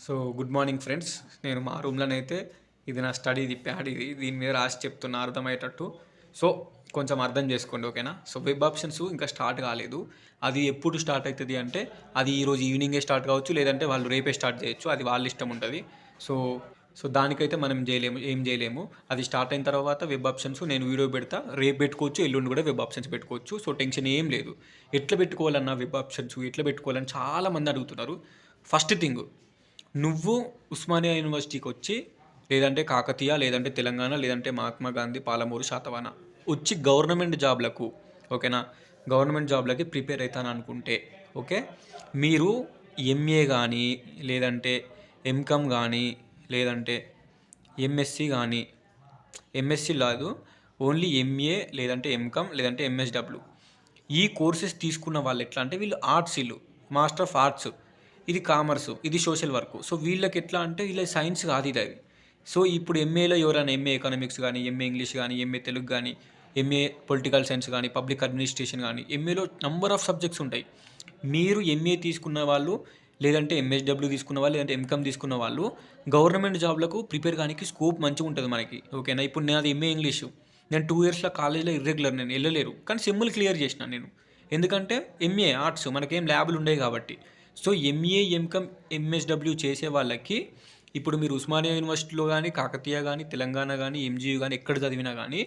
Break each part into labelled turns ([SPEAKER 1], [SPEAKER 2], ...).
[SPEAKER 1] So good morning friends. నేను మా రూమ్లోనైతే ఇది నా స్టడీది ప్యాడ్, దీని మీద రాసి చెప్తున్నా అర్థమయ్యేటట్టు. సో కొంచెం అర్థం చేసుకోండి, ఓకేనా? సో వెబ్ ఆప్షన్స్ ఇంకా స్టార్ట్ కాలేదు. అది ఎప్పుడు స్టార్ట్ అవుతుంది అంటే అది ఈరోజు ఈవినింగే స్టార్ట్ కావచ్చు, లేదంటే వాళ్ళు రేపే స్టార్ట్ చేయొచ్చు. అది వాళ్ళ ఇష్టం ఉంటుంది. సో సో దానికైతే మనం ఏం చేయలేము. అది స్టార్ట్ అయిన తర్వాత వెబ్ ఆప్షన్స్ నేను వీడియో పెడతా. రేపు పెట్టుకోవచ్చు, ఎల్లుండి కూడా వెబ్ ఆప్షన్స్ పెట్టుకోవచ్చు. సో టెన్షన్ ఏం లేదు. ఎట్లా పెట్టుకోవాలన్నా వెబ్ ఆప్షన్స్ ఎట్లా పెట్టుకోవాలని చాలామంది అడుగుతున్నారు. ఫస్ట్ థింగ్, నువ్వు ఉస్మానియా యూనివర్సిటీకి వచ్చి, లేదంటే కాకతీయ, లేదంటే తెలంగాణ, లేదంటే మహాత్మా గాంధీ, పాలమూరు, శాతవాన వచ్చి గవర్నమెంట్ జాబ్లకు, ఓకేనా, గవర్నమెంట్ జాబ్లకి ప్రిపేర్ అవుతాను అనుకుంటే, ఓకే, మీరు ఎంఏ కానీ, లేదంటే ఎంకామ్ కానీ, లేదంటే ఎంఎస్సి కానీ, ఎంఎస్సి లేదు, ఓన్లీ ఎంఏ లేదంటే ఎంకామ్ లేదంటే ఎంఎస్డబ్ల్యూ ఈ కోర్సెస్ తీసుకున్న వాళ్ళు ఎట్లా అంటే వీళ్ళు ఆర్ట్స్, వీళ్ళు మాస్టర్ ఆఫ్ ఆర్ట్స్, ఇది కామర్సు, ఇది సోషల్ వర్క్. సో వీళ్ళకి ఎట్లా అంటే వీళ్ళ సైన్స్ కాదు ఇది అది. సో ఇప్పుడు ఎంఏలో ఎవరైనా ఎంఏ ఎకనామిక్స్ కానీ, ఎంఏ ఇంగ్లీష్ కానీ, ఎంఏ తెలుగు కానీ, ఎంఏ పొలిటికల్ సైన్స్ కానీ, పబ్లిక్ అడ్మినిస్ట్రేషన్ కానీ, ఎంఏలో నంబర్ ఆఫ్ సబ్జెక్ట్స్ ఉంటాయి. మీరు ఎంఏ తీసుకున్న వాళ్ళు, లేదంటే ఎంఎస్డబ్ల్యూ తీసుకున్న వాళ్ళు, లేదంటే ఎంకామ్ తీసుకున్న వాళ్ళు గవర్నమెంట్ జాబ్లకు ప్రిపేర్ కానీ స్కోప్ మంచిగా ఉంటుంది మనకి, ఓకేనా? ఇప్పుడు నాది ఎంఏ ఇంగ్లీషు, నేను 2 ఇయర్స్లో కాలేజ్లో ఇర్రెగ్యులర్, నేను వెళ్ళలేరు, కానీ సెమ్ములు క్లియర్ చేసిన నేను. ఎందుకంటే ఎంఏ ఆర్ట్స్ మనకేం ల్యాబులు ఉండేవి కాబట్టి. సో ఎంఏ ఎంకామ్ ఎంఎస్డబ్ల్యూ చేసే వాళ్ళకి ఇప్పుడు మీరు ఉస్మానియా యూనివర్సిటీలో కానీ, కాకతీయ కానీ, తెలంగాణ కానీ, ఎంజీయూ కానీ ఎక్కడ చదివినా కానీ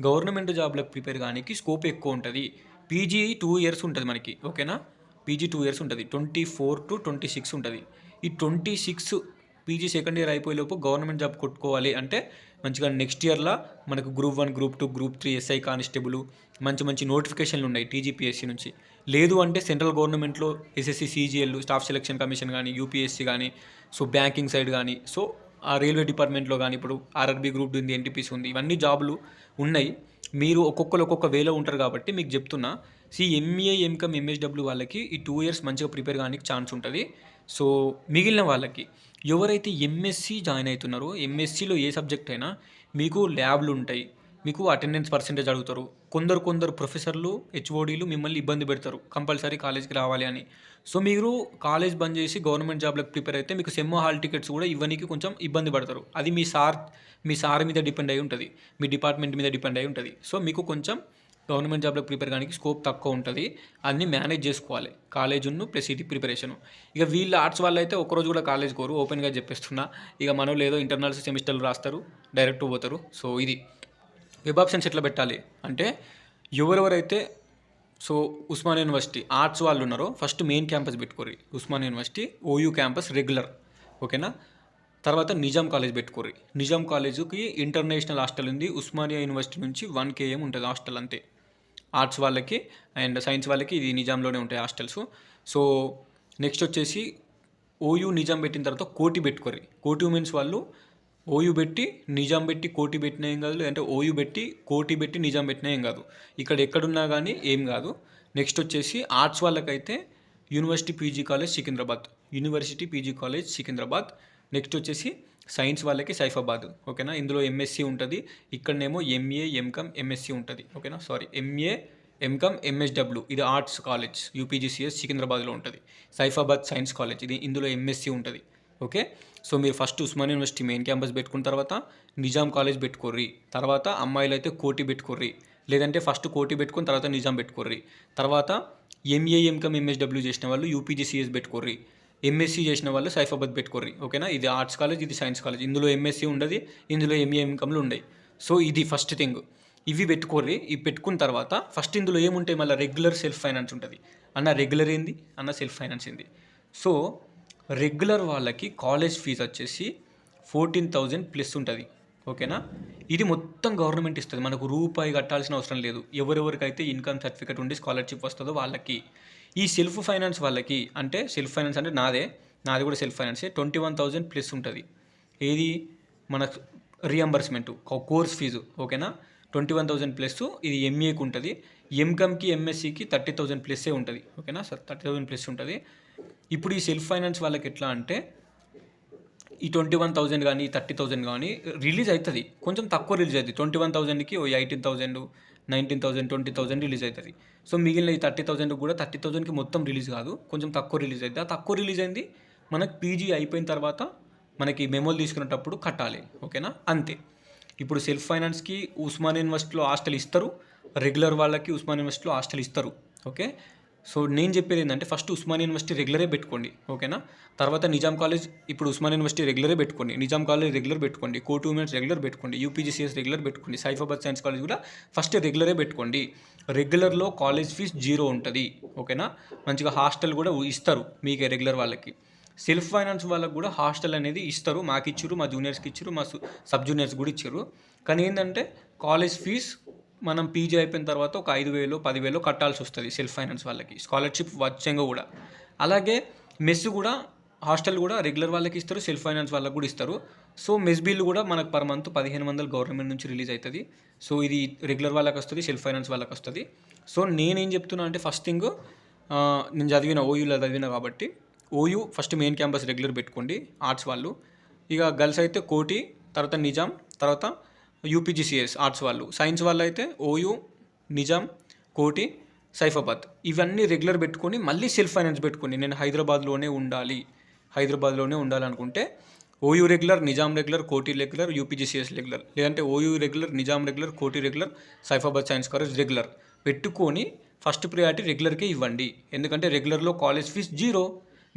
[SPEAKER 1] గవర్నమెంట్ జాబ్లకు ప్రిపేర్ కానీ స్కోప్ ఎక్కువ ఉంటుంది. పీజీ 2 ఇయర్స్ ఉంటుంది మనకి, ఓకేనా? పీజీ 2 ఇయర్స్ ఉంటుంది, 24 to 26 ఉంటుంది. ఈ 26 పీజీ సెకండ్ ఇయర్ అయిపోయేలోపు గవర్నమెంట్ జాబ్ కొట్టుకోవాలి అంటే మంచిగా నెక్స్ట్ ఇయర్లో మనకు group 1, group 2, group 3, SI constable మంచి మంచి నోటిఫికేషన్లు ఉన్నాయి టీజీపీఎస్సీ నుంచి. లేదు అంటే సెంట్రల్ గవర్నమెంట్లో SSC, CGL, staff selection commission కానీ, యూపీఎస్సీ కానీ, సో బ్యాంకింగ్ సైడ్ కానీ, సో ఆ రైల్వే డిపార్ట్మెంట్లో కానీ, ఇప్పుడు ఆర్ఆర్బీ గ్రూప్ ఉంది, ఎన్టీపీసీ ఉంది, ఇవన్నీ జాబులు ఉన్నాయి. మీరు ఒక్కొక్కరు ఒక్కొక్క వేలో ఉంటారు కాబట్టి మీకు చెప్తున్నా. ఎంఏ ఎంకామ్ ఎంఎస్డబ్ల్యూ వాళ్ళకి ఈ 2 ఇయర్స్ మంచిగా ప్రిపేర్ కానీ ఛాన్స్ ఉంటుంది. సో మిగిలిన వాళ్ళకి ఎవరైతే ఎంఎస్సి జాయిన్ అవుతున్నారో, ఎంఎస్సిలో ఏ సబ్జెక్ట్ అయినా మీకు ల్యాబ్లు ఉంటాయి, మీకు అటెండెన్స్ పర్సెంటేజ్ అడుగుతారు. కొందరు ప్రొఫెసర్లు, హెచ్ఓడీలు మిమ్మల్ని ఇబ్బంది పెడతారు కంపల్సరీ కాలేజ్కి రావాలి అని. సో మీరు కాలేజ్ బంద్ చేసి గవర్నమెంట్ జాబ్లకు ప్రిపేర్ అయితే మీకు సెమ్ హాల్ టికెట్స్ కూడా ఇవ్వడానికి కొంచెం ఇబ్బంది పడతారు. అది మీ సార్ మీద డిపెండ్ అయి ఉంటుంది, మీ డిపార్ట్మెంట్ మీద డిపెండ్ అయి ఉంటుంది. సో మీకు కొంచెం గవర్నమెంట్ జాబ్లకు ప్రిపేర్ కానీ స్కోప్ తక్కువ ఉంటుంది. అన్నీ మేనేజ్ చేసుకోవాలి, కాలేజును ప్లస్ ఇది ప్రిపరేషను. ఇక వీళ్ళు ఆర్ట్స్ వాళ్ళు అయితే ఒక్కరోజు కూడా కాలేజ్ కోరు, ఓపెన్గా చెప్పేస్తున్నా. ఇక మనోళ్ళు ఏదో ఇంటర్నల్స్ సెమిస్టర్లు రాస్తారు, డైరెక్ట్ పోతారు. సో ఇది వెబ్ ఆప్షన్స్ ఎట్లా పెట్టాలి అంటే ఎవరెవరైతే సో ఉస్మానియా యూనివర్సిటీ ఆర్ట్స్ వాళ్ళు ఉన్నారో ఫస్ట్ మెయిన్ క్యాంపస్ పెట్టుకోరు, Osmania university OU campus regular, ఓకేనా? తర్వాత నిజాం కాలేజ్ పెట్టుకోరు. నిజాం కాలేజీకి ఇంటర్నేషనల్ హాస్టల్ ఉంది, ఉస్మానియా యూనివర్సిటీ నుంచి 1 km ఉంటుంది హాస్టల్ అంతే. ఆర్ట్స్ వాళ్ళకి అండ్ సైన్స్ వాళ్ళకి ఇది నిజాంలోనే ఉంటాయి హాస్టల్స్. సో నెక్స్ట్ వచ్చేసి ఓయూ నిజాం పెట్టిన తర్వాత కోటి పెట్టుకోరు. కోటి ఉమెన్స్ వాళ్ళు ఓయూ పెట్టి నిజాం పెట్టి కోటి పెట్టినా ఏం కాదు, లేదంటే ఓయూ పెట్టి కోటి పెట్టి నిజాం పెట్టినా ఏం కాదు. ఇక్కడ ఎక్కడున్నా కానీ ఏం కాదు. నెక్స్ట్ వచ్చేసి ఆర్ట్స్ వాళ్ళకైతే university PG college Secunderabad, university PG college Secunderabad. Next వచ్చేసి సైన్స్ వాళ్ళకి సైఫాబాద్, ఓకేనా? ఇందులో ఎంఎస్సి ఉంటుంది, ఇక్కడనేమో ఎంఏ ఎంకామ్ ఎంఎస్సి ఉంటుంది, ఓకేనా? ఎంఏ ఎంకామ్ ఎంఎస్డబ్ల్యూ ఇది ఆర్ట్స్ కాలేజ్ యూపీజీసీఎస్ సికింద్రాబాద్లో ఉంటుంది. సైఫాబాద్ సైన్స్ కాలేజ్ ఇందులో ఎంఎస్సి ఉంటుంది, ఓకే? సో మీరు first Osmania university main campus పెట్టుకున్న తర్వాత నిజాం కాలేజ్ పెట్టుకోర్రి. తర్వాత అమ్మాయిలు అయితే కోటి పెట్టుకోర్రి, లేదంటే ఫస్ట్ కోటి పెట్టుకుని తర్వాత నిజాం పెట్టుకోర్రి. తర్వాత ఎంఏ ఎంకామ్ ఎంఎస్డబ్ల్యూ చేసిన వాళ్ళు యూపీజీసీఎస్ పెట్టుకోర్రి. ఎంఎస్సీ చేసిన వాళ్ళు సైఫాబాద్ పెట్టుకోర్రి, ఓకేనా? ఇది ఆర్ట్స్ కాలేజ్, ఇది సైన్స్ కాలేజ్. ఇందులో ఎంఎస్సీ ఉండదు, ఇందులో ఎంఏ ఎంకామ్లు ఉండవు. సో ఇది ఫస్ట్ థింగ్, ఇవి పెట్టుకోర్రి. ఇవి పెట్టుకున్న తర్వాత ఫస్ట్ ఇందులో ఏముంటాయి మళ్ళీ రెగ్యులర్ సెల్ఫ్ ఫైనాన్స్ ఉంటుంది. అన్న రెగ్యులర్ ఏంది, అన్న సెల్ఫ్ ఫైనాన్స్ ఏంది? సో రెగ్యులర్ వాళ్ళకి కాలేజ్ ఫీజు వచ్చేసి 14,000 ప్లస్ ఉంటుంది, ఓకేనా? ఇది మొత్తం గవర్నమెంట్ ఇస్తుంది, మనకు రూపాయి కట్టాల్సిన అవసరం లేదు. ఎవరెవరికైతే ఇన్కమ్ సర్టిఫికేట్ ఉండి స్కాలర్షిప్ వస్తుందో వాళ్ళకి. ఈ సెల్ఫ్ ఫైనాన్స్ వాళ్ళకి అంటే సెల్ఫ్ ఫైనాన్స్ అంటే నాది కూడా సెల్ఫ్ ఫైనాన్సే, 21,000 ప్లస్ ఉంటుంది. ఏది మన రియంబర్స్మెంట్ కోర్స్ ఫీజు, ఓకేనా? 21,000 ప్లస్ ఇది ఎంఏకి ఉంటుంది. ఎంకామ్కి ఎంఎస్సికి 30,000 ప్లస్సే ఉంటుంది, ఓకేనా? 30,000 ప్లస్ ఉంటుంది. ఇప్పుడు ఈ సెల్ఫ్ ఫైనాన్స్ వాళ్ళకి ఎట్లా అంటే ఈ 21,000 కానీ 30,000 కానీ రిలీజ్ అవుతుంది, కొంచెం తక్కువ రిలీజ్ అవుతుంది. 21,000కి 18,000 19,000 20,000 రిలీజ్ అవుతుంది. సో మిగిలిన ఈ 30,000 కూడా 30,000కి మొత్తం రిలీజ్ కాదు, కొంచెం తక్కువ రిలీజ్ అవుతుంది. ఆ తక్కువ రిలీజ్ అయింది మనకు పీజీ అయిపోయిన తర్వాత మనకి మెమోలు తీసుకునేటప్పుడు కట్టాలి. ఓకేనా, అంతే. ఇప్పుడు సెల్ఫ్ ఫైనాన్స్కి ఉస్మానియా యూనివర్సిటీలో హాస్టల్ ఇస్తారు, రెగ్యులర్ వాళ్ళకి ఉస్మానియా యూనివర్సిటీలో హాస్టల్ ఇస్తారు. ఓకే, సో నేను చెప్పేది ఏంటంటే ఫస్ట్ ఉస్మానియా యూనివర్సిటీ రెగ్యులరే పెట్టుకోండి. ఓకేనా, తర్వాత నిజాం కాలేజ్, ఇప్పుడు ఉస్మానియా యూనివర్సిటీ రెగ్యులరే పెట్టుకోండి, నిజాం కాలేజ్ రెగ్యులర్ పెట్టుకోండి, కోటి ఉమెన్స్ రెగ్యులర్ పెట్టుకోండి, యూపీజీసీఎస్ రెగ్యులర్ పెట్టుకోండి, సైఫాబాద్ సైన్స్ కాలేజ్ కూడా ఫస్ట్ రెగ్యులరే పెట్టుకోండి. రెగ్యులర్లో కాలేజ్ ఫీజ్ 0 ఉంటుంది. ఓకేనా, మంచిగా హాస్టల్ కూడా ఇస్తారు మీకే రెగ్యులర్ వాళ్ళకి. సెల్ఫ్ ఫైనాన్స్ వాళ్ళకి కూడా హాస్టల్ అనేది ఇస్తారు. మాకు ఇచ్చారు, మా జూనియర్స్కి ఇచ్చారు, మా సబ్ జూనియర్స్ కూడా ఇచ్చారు. కానీ ఏంటంటే కాలేజ్ ఫీజ్ మనం పీజీ అయిపోయిన తర్వాత ఒక 5,000 10,000 కట్టాల్సి వస్తుంది సెల్ఫ్ ఫైనాన్స్ వాళ్ళకి, స్కాలర్షిప్ వచ్చంగా కూడా. అలాగే మెస్ కూడా, హాస్టల్ కూడా రెగ్యులర్ వాళ్ళకి ఇస్తారు, సెల్ఫ్ ఫైనాన్స్ వాళ్ళకి కూడా ఇస్తారు. సో మెస్ బిల్ కూడా మనకు పర్ మంత్ 1,500 గవర్నమెంట్ నుంచి రిలీజ్ అవుతుంది. సో ఇది రెగ్యులర్ వాళ్ళకి వస్తుంది, సెల్ఫ్ ఫైనాన్స్ వాళ్ళకి వస్తుంది. సో నేనేం చెప్తున్నా అంటే ఫస్ట్ థింగ్, నేను చదివిన ఓయూలో చదివిన కాబట్టి OU first main campus regular పెట్టుకోండి ఆర్ట్స్ వాళ్ళు. ఇక గర్ల్స్ అయితే కోటి, తర్వాత నిజాం, తర్వాత యూపీజీసీఎస్ ఆర్ట్స్ వాళ్ళు. సైన్స్ వాళ్ళు అయితే ఓయూ, నిజాం, కోటి, సైఫాబాద్ ఇవన్నీ రెగ్యులర్ పెట్టుకొని మళ్ళీ సెల్ఫ్ ఫైనాన్స్ పెట్టుకోండి. నేను హైదరాబాద్లోనే ఉండాలనుకుంటే ఓయూ రెగ్యులర్, నిజాం రెగ్యులర్, కోటి రెగ్యులర్, యూపీజీసీఎస్ రెగ్యులర్, లేదంటే ఓయూ రెగ్యులర్, నిజాం రెగ్యులర్, కోటి regular, Saifabad science college regular పెట్టుకొని ఫస్ట్ ప్రియారిటీ రెగ్యులర్కే ఇవ్వండి. ఎందుకంటే రెగ్యులర్లో కాలేజ్ ఫీజ్ 0,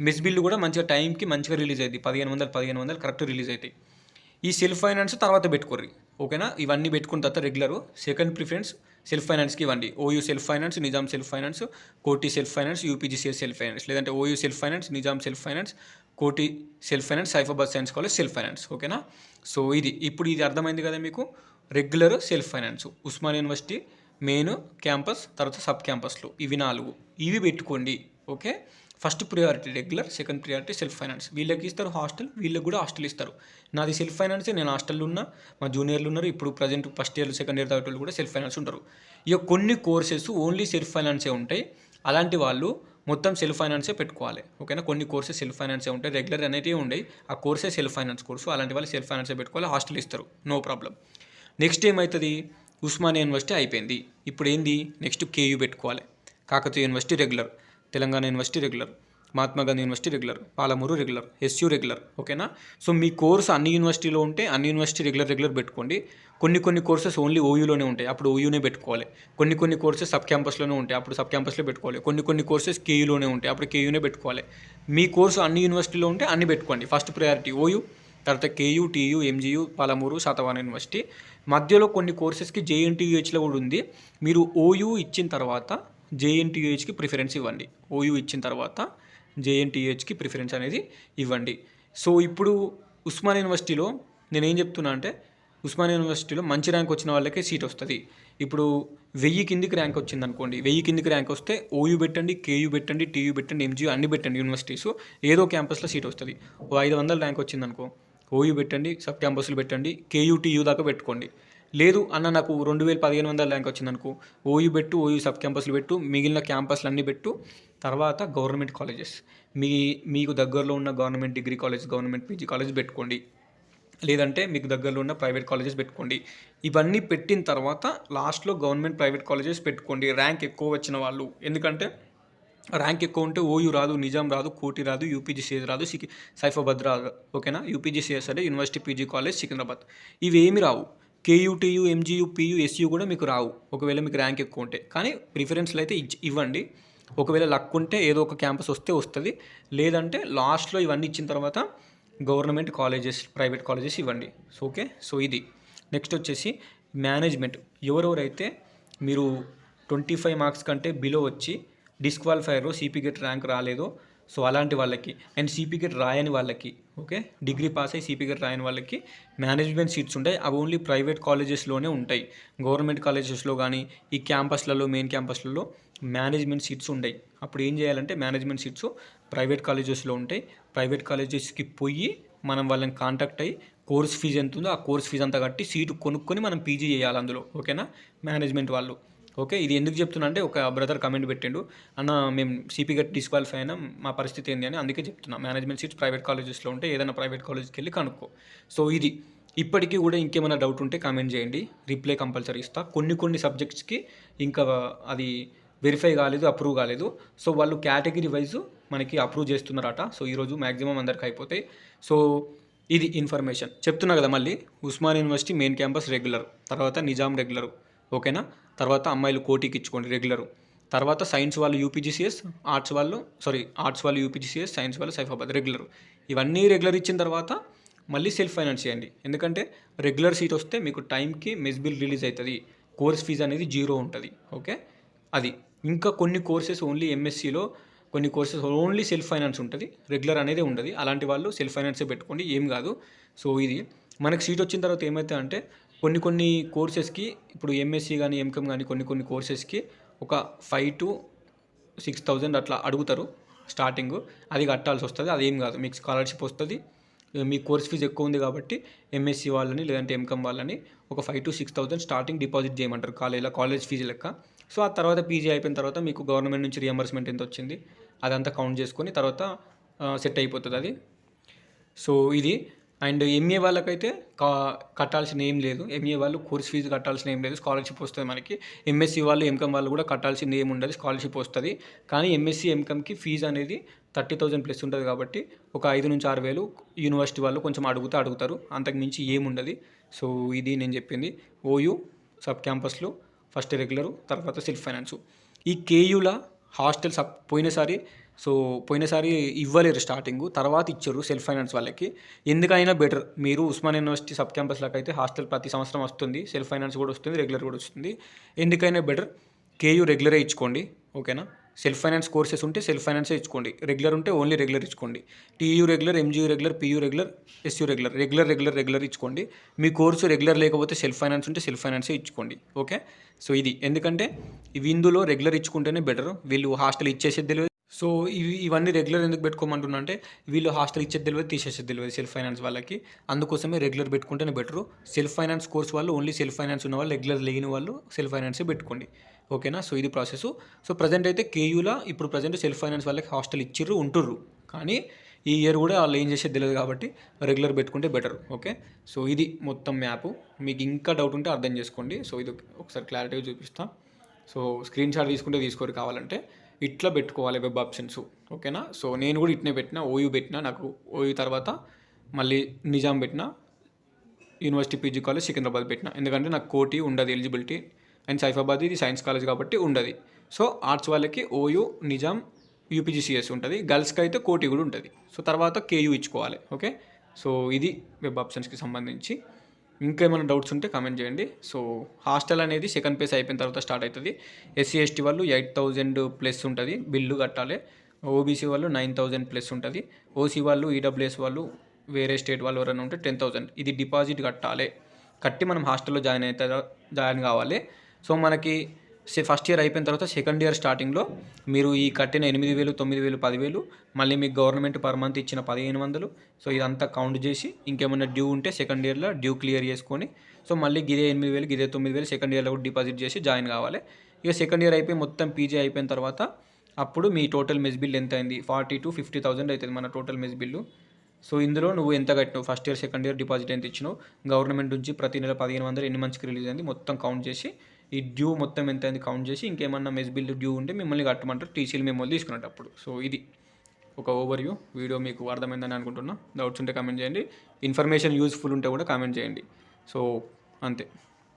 [SPEAKER 1] మెస్ బిల్లు కూడా మంచిగా టైంకి మంచిగా రిలీజ్ అవుతుంది. 1,500 కరెక్ట్ రిలీజ్ అవుతాయి. ఈ సెల్ఫ్ ఫైనాన్స్ తర్వాత పెట్టుకోర్రి. ఓకేనా, ఇవన్నీ పెట్టుకున్న తర్వాత రెగ్యులర్ సెకండ్ ప్రిఫరెన్స్ సెల్ఫ్ ఫైనాన్స్కి ఇవ్వండి. OU self finance, Nizam self finance, Koti self finance, UPGCS self finance, లేదంటే OU self finance, Nizam self finance, Koti self finance, Saifabad science college self finance. ఓకేనా, సో ఇప్పుడు ఇది అర్థమైంది కదా మీకు. Regular, self finance, Osmania university main campus, తర్వాత సబ్ క్యాంపస్లు, ఇవి 4 ఇవి పెట్టుకోండి. Okay, first priority regular, second priority self finance. వీళ్ళకి ఇస్తారు హాస్టల్, వీళ్ళకి కూడా హాస్టల్ ఇస్తారు. నాది సెల్ఫ్ ఫైనాన్సే, నేను హాస్టల్లో ఉన్నా, మా జూనియర్లు ఉన్నారు, ఇప్పుడు present first year second year third కూడా సెల్ఫ్ ఫైనాన్స్ ఉంటారు. ఇక కొన్ని కోర్సెస్ ఓన్లీ సెల్ఫ్ ఫైనాన్సే ఉంటాయి, అలాంటి వాళ్ళు మొత్తం సెల్ఫ్ ఫైనాన్సే పెట్టుకోవాలి. ఓకేనా, కొన్ని కోర్సెస్ సెల్ఫ్ ఫైనాన్సే ఉంటాయి, రెగ్యులర్ అనేవి ఉండవు, ఆ కోర్సే సెల్ఫ్ ఫైనాన్స్ కోర్సు, అలాంటి వాళ్ళు సెల్ఫ్ ఫైనాన్సే పెట్టుకోవాలి, హాస్టల్ ఇస్తారు, నో ప్రాబ్లం. నెక్స్ట్ ఏమవుతుంది, ఉస్మానియా యూనివర్సిటీ అయిపోయింది, ఇప్పుడు ఏంది నెక్స్ట్ కేయూ పెట్టుకోవాలి. Kakatiya university regular, Telangana university regular, Mahatma Gandhi university regular, Palamuru regular, SU regular. ఓకేనా, సో మీ కోర్సు అన్ని యూనివర్సిటీలో ఉంటే అన్ని యూనివర్సిటీ రెగ్యులర్ పెట్టుకోండి. కొన్ని కోర్సెస్ ఓన్లీ ఓయూలోనే ఉంటాయి, అప్పుడు ఓయూనే పెట్టుకోవాలి. కొన్ని కోర్సెస్ సబ్ క్యాంపస్లోనే ఉంటాయి, అప్పుడు సబ్ క్యాంపస్లో పెట్టుకోవాలి. కొన్ని కోర్సెస్ కేయూలోనే ఉంటాయి, అప్పుడు కేయూనే పెట్టుకోవాలి. మీ కోర్సు అన్ని యూనివర్సిటీలో ఉంటే అన్ని పెట్టుకోండి. ఫస్ట్ ప్రయారిటీ ఓయూ, తర్వాత KU, TU, MGU, Palamuru, Satavahana university. మధ్యలో కొన్ని కోర్సెస్కి జేఎన్టీయూహెచ్లో కూడా ఉంది. మీరు ఓయూ ఇచ్చిన తర్వాత జేఎన్టీయూహెచ్కి ప్రిఫరెన్స్ ఇవ్వండి. ఓయూ ఇచ్చిన తర్వాత జేఎన్టీహెచ్కి ప్రిఫరెన్స్ అనేది ఇవ్వండి. సో ఇప్పుడు ఉస్మానియా యూనివర్సిటీలో నేనేం చెప్తున్నా అంటే, ఉస్మానియా యూనివర్సిటీలో మంచి ర్యాంక్ వచ్చిన వాళ్ళకే సీట్ వస్తుంది. ఇప్పుడు 1000 కిందికి ర్యాంక్ వచ్చింది అనుకోండి, 1000 కిందికి ర్యాంక్ వస్తే ఓయూ పెట్టండి, కేయూ పెట్టండి, టీయూ పెట్టండి, ఎంజీయూ అన్ని పెట్టండి యూనివర్సిటీస్, ఏదో క్యాంపస్లో సీట్ వస్తుంది. 500 ర్యాంక్ వచ్చింది అనుకో, ఓయూ పెట్టండి, సబ్ క్యాంపస్లు పెట్టండి, కేయూ, టీయూ దాకా పెట్టుకోండి. లేదు అన్న నాకు 2,000-1,500 ర్యాంక్ వచ్చిందనుకో, ఓయూ పెట్టు, ఓయూ సబ్ క్యాంపస్లు పెట్టు, మిగిలిన క్యాంపస్లు అన్నీ పెట్టు. తర్వాత గవర్నమెంట్ కాలేజెస్, మీకు దగ్గరలో ఉన్న government degree college, government PG college పెట్టుకోండి, లేదంటే మీకు దగ్గరలో ఉన్న ప్రైవేట్ కాలేజెస్ పెట్టుకోండి. ఇవన్నీ పెట్టిన తర్వాత లాస్ట్లో గవర్నమెంట్ ప్రైవేట్ కాలేజెస్ పెట్టుకోండి ర్యాంక్ ఎక్కువ వచ్చిన వాళ్ళు. ఎందుకంటే ర్యాంక్ ఎక్కువ ఉంటే ఓయూ రాదు, నిజాం రాదు, కోటి రాదు, యూపీజీసీఎస్ రాదు, సైఫాబాద్ రాదు. ఓకేనా, యూపీజీసీఎస్ అంటే యూనివర్సిటీ పీజీ కాలేజ్ సికింద్రాబాద్, ఇవేమి రావు. KU, TU, MGU, PU, SEO కూడా మీకు రావు ఒకవేళ మీకు ర్యాంక్ ఎక్కువ ఉంటే. కానీ ప్రిఫరెన్స్లు అయితే ఇవ్వండి. ఒకవేళ లక్ ఉంటే ఏదో ఒక క్యాంపస్ వస్తుంది, లేదంటే లాస్ట్లో ఇవన్నీ ఇచ్చిన తర్వాత గవర్నమెంట్ కాలేజెస్, ప్రైవేట్ కాలేజెస్ ఇవ్వండి. సో ఓకే, సో ఇది. నెక్స్ట్ వచ్చేసి మేనేజ్మెంట్. ఎవరెవరైతే మీరు 25 మార్క్స్ కంటే బిలో వచ్చి డిస్క్వాలిఫైర్, సిపి గెట్ ర్యాంక్ రాలేదో, సో అలాంటి వాళ్ళకి అండ్ సిపి గెట్ రాయని వాళ్ళకి, ఓకే, డిగ్రీ పాస్ అయ్యి సిపి గెట్ రాయని వాళ్ళకి మేనేజ్మెంట్ సీట్స్ ఉంటాయి. అవి ఓన్లీ ప్రైవేట్ కాలేజెస్లోనే ఉంటాయి. గవర్నమెంట్ కాలేజెస్లో కానీ ఈ క్యాంపస్లలో, మెయిన్ క్యాంపస్లలో మేనేజ్మెంట్ సీట్స్ ఉంటాయి. అప్పుడు ఏం చేయాలంటే మేనేజ్మెంట్ సీట్స్ ప్రైవేట్ కాలేజెస్లో ఉంటాయి. ప్రైవేట్ కాలేజెస్కి పోయి మనం వాళ్ళని కాంటాక్ట్ అయ్యి కోర్స్ ఫీజు ఎంత ఉందో ఆ కోర్స్ ఫీజు అంతా కట్టి సీటు కొనుక్కొని మనం పీజీ చేయాలి అందులో. ఓకేనా, మేనేజ్మెంట్ వాళ్ళు. ఓకే, ఇది ఎందుకు చెప్తున్నా అంటే ఒక బ్రదర్ కమెంట్ పెట్టిండు, అన్న మేము సిపి గెట్ డిస్క్వాలిఫై అయినా మా పరిస్థితి ఏంది అని, అందుకే చెప్తున్నా. మేనేజ్మెంట్ సీట్స్ ప్రైవేట్ కాలేజెస్లో ఉంటే ఏదైనా ప్రైవేట్ కాలేజ్కి వెళ్ళి కనుక్కో. సో ఇది. ఇప్పటికీ కూడా ఇంకేమైనా డౌట్ ఉంటే కామెంట్ చేయండి, రిప్లై కంపల్సరీ ఇస్తా. కొన్ని సబ్జెక్ట్స్కి ఇంకా అది వెరిఫై కాలేదు, అప్రూవ్ కాలేదు. సో వాళ్ళు కేటగిరీ వైజ్ మనకి అప్రూవ్ చేస్తున్నారట. సో ఈరోజు మ్యాక్సిమం అందరికి అయిపోతాయి. సో ఇది ఇన్ఫర్మేషన్ చెప్తున్నా కదా. మళ్ళీ Osman university main campus regular, తర్వాత నిజాం రెగ్యులరు, ఓకేనా. తర్వాత అమ్మాయిలు కోటికి ఇచ్చుకోండి రెగ్యులరు. తర్వాత సైన్స్ వాళ్ళు యూపీజీసీఎస్, ఆర్ట్స్ వాళ్ళు యూపీజీసీఎస్, సైన్స్ వాళ్ళు సైఫాబాద్ రెగ్యులర్. ఇవన్నీ రెగ్యులర్ ఇచ్చిన తర్వాత మళ్ళీ సెల్ఫ్ ఫైనాన్స్ చేయండి. ఎందుకంటే రెగ్యులర్ సీట్ వస్తే మీకు టైంకి మెస్ బిల్ రిలీజ్ అవుతుంది, కోర్స్ ఫీజు అనేది 0 ఉంటుంది, ఓకే. అది ఇంకా కొన్ని కోర్సెస్ ఓన్లీ ఎంఎస్సిలో కొన్ని కోర్సెస్ ఓన్లీ సెల్ఫ్ ఫైనాన్స్ ఉంటుంది, రెగ్యులర్ అనేది ఉండదు. అలాంటి వాళ్ళు సెల్ఫ్ ఫైనాన్సే పెట్టుకోండి, ఏం కాదు. సో ఇది మనకి సీట్ వచ్చిన తర్వాత ఏమవుతుంది అంటే కొన్ని కోర్సెస్కి ఇప్పుడు ఎంఎస్సి కానీ ఎంకామ్ కానీ కొన్ని కోర్సెస్కి ఒక 5,000 to 6,000 అట్లా అడుగుతారు స్టార్టింగ్. అది కట్టాల్సి వస్తుంది. అదేం కాదు, మీకు స్కాలర్షిప్ వస్తుంది. మీ కోర్స్ ఫీజు ఎక్కువ ఉంది కాబట్టి ఎంఎస్సి వాళ్ళని లేదంటే ఎంకామ్ వాళ్ళని ఒక 5,000 to 6,000 స్టార్టింగ్ డిపాజిట్ చేయమంటారు కాలేజ్ ఫీజు లెక్క. సో ఆ తర్వాత పీజీ అయిపోయిన తర్వాత మీకు గవర్నమెంట్ నుంచి రియంబర్స్మెంట్ ఎంత వచ్చింది అదంతా కౌంట్ చేసుకొని తర్వాత సెట్ అయిపోతుంది అది. సో ఇది. అండ్ ఎంఏ వాళ్ళకైతే కట్టాల్సిన ఏం లేదు. ఎంఏ వాళ్ళు కోర్స్ ఫీజు కట్టాల్సిన ఏం లేదు, స్కాలర్షిప్ వస్తుంది మనకి. ఎంఎస్సి వాళ్ళు ఎంకామ్ వాళ్ళు కూడా కట్టాల్సింది ఏమి ఉండదు, స్కాలర్షిప్ వస్తుంది. కానీ ఎంఎస్సి ఎంకామ్కి ఫీజు అనేది 30,000 ప్లస్ ఉంటుంది కాబట్టి ఒక 5,000 నుంచి 6,000 యూనివర్సిటీ వాళ్ళు కొంచెం అడుగుతారు, అంతకుమించి ఏముండదు. సో ఇది నేను చెప్పింది. ఓయూ సబ్ క్యాంపస్లో ఫస్ట్ రెగ్యులరు, తర్వాత సెల్ఫ్ ఫైనాన్సు. ఈ కేయూల హాస్టల్స్ పోయినసారి ఇవ్వలేరు స్టార్టింగ్, తర్వాత ఇచ్చారు సెల్ఫ్ ఫైనాన్స్ వాళ్ళకి. ఎందుకైనా బెటర్ మీరు ఉస్మాన్ యూనివర్సిటీ సబ్ క్యాంపస్లకు అయితే హాస్టల్ ప్రతి సంవత్సరం వస్తుంది, సెల్ఫ్ ఫైనాన్స్ కూడా వస్తుంది, రెగ్యులర్ కూడా వస్తుంది. ఎందుకైనా బెటర్ కేయూ రెగ్యులరే ఇచ్చుకోండి, ఓకేనా. సెల్ఫ్ ఫైనాన్స్ కోర్సెస్ ఉంటే సెల్ఫ్ ఫైనాన్సే ఇచ్చుకోండి, రెగ్యులర్ ఉంటే ఓన్లీ రెగ్యులర్ ఇచ్చుకోండి. TU regular, MGU regular, PU regular, SU regular ఇచ్చుకోండి. మీ కోర్సు రెగ్యులర్ లేకపోతే సెల్ఫ్ ఫైనాన్స్ ఉంటే సెల్ఫ్ ఫైనాన్సే ఇచ్చుకోండి, ఓకే. సో ఇది ఎందుకంటే ఇందులో రెగ్యులర్ ఇచ్చుకుంటేనే బెటర్. వీళ్ళు హాస్టల్ ఇచ్చేసేది తెలియదు. సో ఇవన్నీ రెగ్యులర్ ఎందుకు పెట్టుకోమంటున్నా అంటే వీళ్ళు హాస్టల్ ఇచ్చేది తెలియదు, తీసేసేది తెలియదు సెల్ఫ్ ఫైనాన్స్ వాళ్ళకి. అందుకోసమే రెగ్యులర్ పెట్టుకుంటేనే బెటరు. సెల్ఫ్ ఫైనాన్స్ కోర్స్ వాళ్ళు ఓన్లీ సెల్ఫ్ ఫైనాన్స్ ఉన్న వాళ్ళు, రెగ్యులర్ లేని వాళ్ళు సెల్ఫ్ ఫైనాన్సే పెట్టుకోండి, ఓకేనా. సో ఇది ప్రాసెస్. సో ప్రజెంట్ అయితే కేయూలా ఇప్పుడు ప్రజెంట్ సెల్ఫ్ ఫైనాన్స్ వాళ్ళకి హాస్టల్ ఉంటుర్రు. కానీ ఈ ఇయర్ కూడా వాళ్ళు ఏం చేసేది తెలియదు కాబట్టి రెగ్యులర్ పెట్టుకుంటే బెటర్, ఓకే. సో ఇది మొత్తం మ్యాప్. మీకు ఇంకా డౌట్ ఉంటే అర్థం చేసుకోండి. సో ఇది ఒకసారి క్లారిటీగా చూపిస్తాను. సో స్క్రీన్ షాట్ తీసుకోరు కావాలంటే. ఇట్లా పెట్టుకోవాలి వెబ్ ఆప్షన్స్, ఓకేనా. సో నేను కూడా ఇట్నే పెట్టిన, ఓయూ పెట్టిన, నాకు ఓయూ తర్వాత మళ్ళీ నిజాం పెట్టిన, యూనివర్సిటీ పీజీ కాలేజ్ సికింద్రాబాద్ పెట్టిన. ఎందుకంటే నాకు కోటి ఉండదు ఎలిజిబిలిటీ, అండ్ సైఫాబాద్ ఇది సైన్స్ కాలేజ్ కాబట్టి ఉండదు. సో ఆర్ట్స్ వాళ్ళకి ఓయూ, నిజాం, యూపీజీసీఎస్ ఉంటుంది. గర్ల్స్కి అయితే కోటి కూడా ఉంటుంది. సో తర్వాత కేయూ ఇచ్చుకోవాలి, ఓకే. సో ఇది వెబ్ ఆప్షన్స్కి సంబంధించి. ఇంకా ఏమైనా డౌట్స్ ఉంటే కామెంట్ చేయండి. సో హాస్టల్ అనేది సెకండ్ ఫేజ్ అయిపోయిన తర్వాత స్టార్ట్ అవుతుంది. ఎస్సీ ఎస్టీ వాళ్ళు 8,000 ప్లస్ ఉంటుంది బిల్లు కట్టాలి. ఓబీసీ వాళ్ళు 9,000 ప్లస్ ఉంటుంది. ఓసీ వాళ్ళు, ఈడబ్ల్యూఎస్ వాళ్ళు, వేరే స్టేట్ వాళ్ళు ఎవరైనా ఉంటే 10,000. ఇది డిపాజిట్ కట్టి మనం హాస్టల్లో జాయిన్ కావాలి. సో మనకి ఫస్ట్ ఇయర్ అయిపోయిన తర్వాత సెకండ్ ఇయర్ స్టార్టింగ్లో మీరు ఈ కట్టిన 8,000, 9,000, 10,000 మళ్ళీ మీకు గవర్నమెంట్ పర్ మంత్ ఇచ్చిన 1,500. సో ఇదంతా కౌంట్ చేసి ఇంకేమైనా డ్యూ ఉంటే సెకండ్ ఇయర్లో డ్యూ క్లియర్ చేసుకొని సో మళ్ళీ గిదే 8,000, గిదే 9,000 సెకండ్ ఇయర్లో కూడా డిపాజిట్ చేసి జాయిన్ కావాలి. ఇక సెకండ్ ఇయర్ అయిపోయి మొత్తం పీజీ అయిపోయిన తర్వాత అప్పుడు మీ టోటల్ మెస్ బిల్ ఎంత అయింది, 40,000 to 50,000 అవుతుంది మన టోటల్ మెస్ బిల్లు. సో ఇందులో నువ్వు ఎంత కట్టినావు, first year second year deposit ఎంత ఇచ్చినావు, గవర్నమెంట్ నుంచి ప్రతి నెల 1,500 ఎన్ని మంత్స్కి రిలీజ్ అయింది మొత్తం కౌంట్ చేసి ఈ డ్యూ మొత్తం ఎంత అయింది కౌంట్ చేసి ఇంకేమన్నా మెస్ బిల్ డ్యూ ఉంటే మిమ్మల్ని కట్టమంటారు టీసీలు మెమోలు తీసుకునేటప్పుడు. సో ఇది ఒక ఓవర్వ్యూ వీడియో మీకు అర్థమైందని అనుకుంటున్నా. డౌట్స్ ఉంటే కామెంట్ చేయండి, ఇన్ఫర్మేషన్ యూజ్ఫుల్ ఉంటే కూడా కామెంట్ చేయండి. సో అంతే.